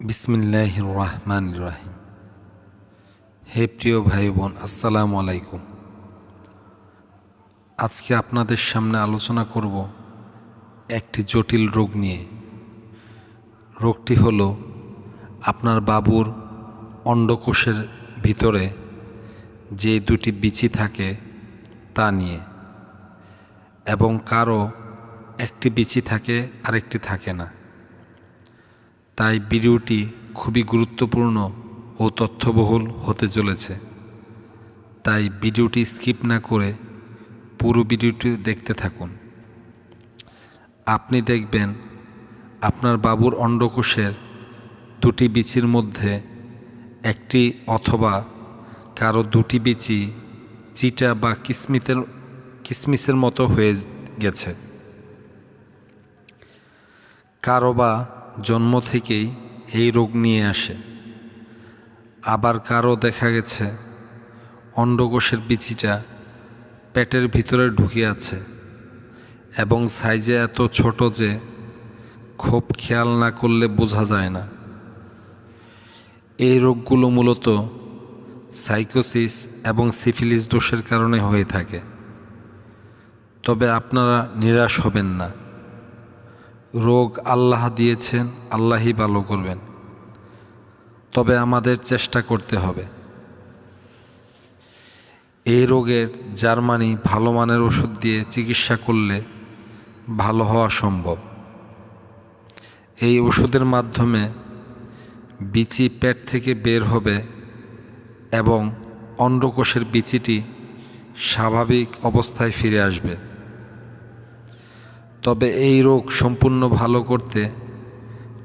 বিসমিল্লাহির রহমানির রহিম। হে প্রিয় ভাই বোন, আসসালামু আলাইকুম। আজকে আপনাদের সামনে আলোচনা করব একটি জটিল রোগ নিয়ে। রোগটি হলো আপনার বাবুর অন্ডকোষের ভিতরে যে দুটি বিচি থাকে তা নিয়ে, এবং কারো একটি বিচি থাকে আরেকটি থাকে না। তাই ভিডিওটি খুবই গুরুত্বপূর্ণ ও তথ্যবহুল হতে চলেছে। তাই ভিডিওটি স্কিপ না করে পুরো ভিডিওটি দেখতে থাকুন। আপনি দেখবেন আপনার বাবুর অন্ডকোষের দুটি বিচির মধ্যে একটি অথবা কারো দুটি বিচি চিটা বা কিসমিসের মতো হয়ে গেছে। কারো বা জন্ম থেকেই এই রোগ নিয়ে আসে। আবার কারো দেখা গেছে অন্ডকোষের বিচিটা পেটের ভিতরে ঢুকে আছে এবং সাইজে এত ছোট যে খুব খেয়াল না করলে বোঝা যায় না। এই রোগগুলো মূলত সাইকোসিস এবং সিফিলিস দোষের কারণে হয়ে থাকে। তবে আপনারা নিরাশ হবেন না। রোগ আল্লাহ দিয়েছেন, আল্লাহই ভালো করবেন। তবে আমাদের চেষ্টা করতে হবে। এই রোগের জার্মানি ভালো মানের ওষুধ দিয়ে চিকিৎসা করলে ভালো হওয়া সম্ভব। এই ওষুধের মাধ্যমে বিচি পেট থেকে বের হবে এবং অন্ডকোষের বিচিটি স্বাভাবিক অবস্থায় ফিরে আসবে। তবে এই রোগ সম্পূর্ণ ভালো করতে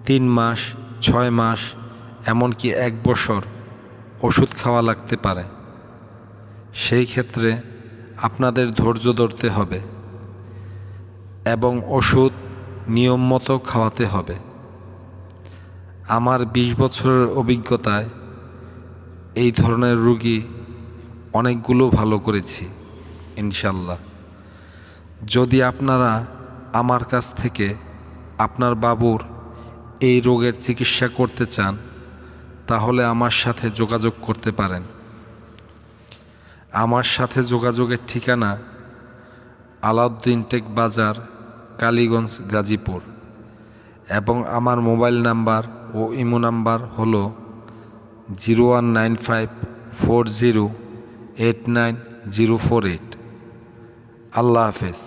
3 মাস, 6 মাস, এমনকি 1 বছর ওষুধ খাওয়া লাগতে পারে। সেই ক্ষেত্রে আপনাদের ধৈর্য ধরতে হবে এবং ওষুধ নিয়ম মতো খাওয়াতে হবে। আমার 20 বছরের অভিজ্ঞতায় এই ধরনের রোগী অনেকগুলো ভালো করেছি ইনশাল্লাহ। যদি আপনারা আমার কাছ থেকে আপনার বাবুর এই রোগের চিকিৎসা করতে চান, তাহলে আমার সাথে যোগাযোগ করতে পারেন। আমার সাথে যোগাযোগের ঠিকানা আলাউদ্দিন টেক বাজার, কালীগঞ্জ, গাজীপুর, এবং আমার মোবাইল নাম্বার ও ইমো নাম্বার হলো 01954089 048। আল্লাহ হাফেজ।